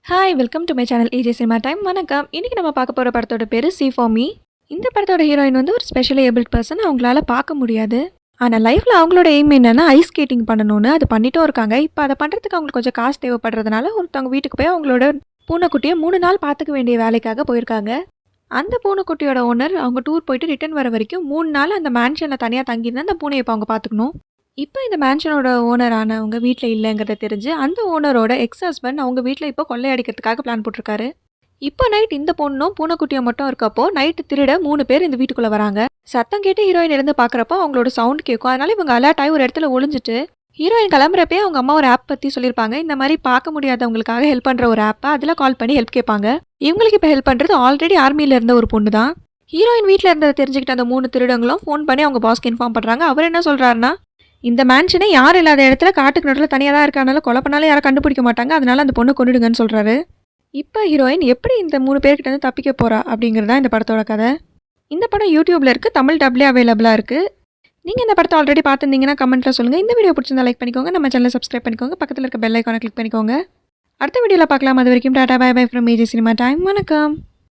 Hi welcome to my channel AJ Cinema Time. வணக்கம். இன்றைக்கி நம்ம பார்க்க போகிற படத்தோட பேர் சி ஃபார் மீ. இந்த படத்தோட ஹீரோயின் வந்து ஒரு ஸ்பெஷலி ஏபிள்ட் பர்சன். அவங்களால பார்க்க முடியாது. ஆனால் லைஃப்பில் அவங்களோட எய்ம் என்னென்னா ஐஸ் ஸ்கேட்டிங் பண்ணணும்னு அது பண்ணிட்டும் இருக்காங்க. இப்போ அதை பண்ணுறதுக்கு அவங்களுக்கு கொஞ்சம் காசு தேவைப்படுறதுனால ஒருத்தவங்க வீட்டுக்கு போய் அவங்களோட பூனைக்குட்டியை 3 நாள் பார்த்துக்க வேண்டிய வேலைக்காக போயிருக்காங்க. அந்த பூனைக்குட்டியோட ஓனர் அவங்க டூர் போயிட்டு ரிட்டர்ன் வர வரைக்கும் 3 நாள் அந்த மேன்ஷனில் தனியாக தங்கியிருந்தா அந்த பூனையை இப்போ அவங்க பார்த்துக்கணும். இப்போ இந்த மேன்ஷனோட ஓனர் ஆனவங்க வீட்டில் இல்லைங்கிறத தெரிஞ்சு அந்த ஓனரோட எக்ஸ் ஹஸ்பண்ட் அவங்க வீட்டில் இப்போ கொள்ளையடிக்கிறதுக்காக பிளான் போட்டிருக்காரு. இப்போ நைட் இந்த பொண்ணும் பூனைக்குட்டியும் மட்டும் இருக்கப்போ நைட்டு திருட 3 பேர் இந்த வீட்டுக்குள்ளே வராங்க. சத்தம் கேட்டு ஹீரோயின் இருந்து பார்க்குறப்போ அவங்களோட சவுண்ட் கேட்கும். அதனால இவங்க அலர்ட் ஆகி ஒரு இடத்துல ஒளிஞ்சிட்டு ஹீரோயின் கிளம்புறப்பே அவங்க அம்மா ஒரு ஆப் பற்றி சொல்லியிருப்பாங்க. இந்த மாதிரி பார்க்க முடியாதவங்களுக்காக ஹெல்ப் பண்ணுற ஒரு ஆப்பை அதில் கால் பண்ணி ஹெல்ப் கேட்பாங்க. இவங்களுக்கு இப்போ ஹெல்ப் பண்ணுறது ஆல்ரெடி ஆர்மியில் இருந்த ஒரு பொண்ணு தான். ஹீரோயின் வீட்டில் இருந்ததை தெரிஞ்சுக்கிட்ட அந்த 3 திருடங்களும் ஃபோன் பண்ணி அவங்க பாஸ்க்கு இன்ஃபார்ம் பண்ணுறாங்க. அவர் என்ன சொல்கிறாருன்னா, இந்த மேன்ஷனே யாரும் இல்லாத இடத்துல காட்டுக்கு நடுவில் தனியாக தான் இருக்கனால கொலை பண்ணாலும் யாரும் கண்டுபிடிக்க மாட்டாங்க. அதனால அந்த பொண்ணு கொண்டுடுங்கன்னு சொல்கிறாரு. இப்போ ஹீரோயின் எப்படி இந்த 3 பேர்கிட்ட வந்து தப்பிக்க போகிறா அப்படிங்கிறதா இந்த படத்தோட கதை. இந்த படம் யூடியூப்பில் இருக்குது. தமிழ் டப்லேயே அவைலபிளாக இருக்குது. நீங்கள் இந்த படத்தை ஆல்ரெடி பார்த்துருந்தீங்கன்னா கமெண்ட்டில் சொல்லுங்கள். இந்த வீடியோ பிடிச்சிருந்தா லைக் பண்ணிக்கோங்க. நம்ம சேனலை சப்ஸ்கிரைப் பண்ணிக்கோங்க. பக்கத்தில் இருக்க பெல் ஐக்கானை கிளிக் பண்ணிக்கோங்க. அடுத்த வீடியோவில் பார்க்கலாம். அது வரைக்கும் tata bye bye from AJ Cinema Time. வணக்கம்.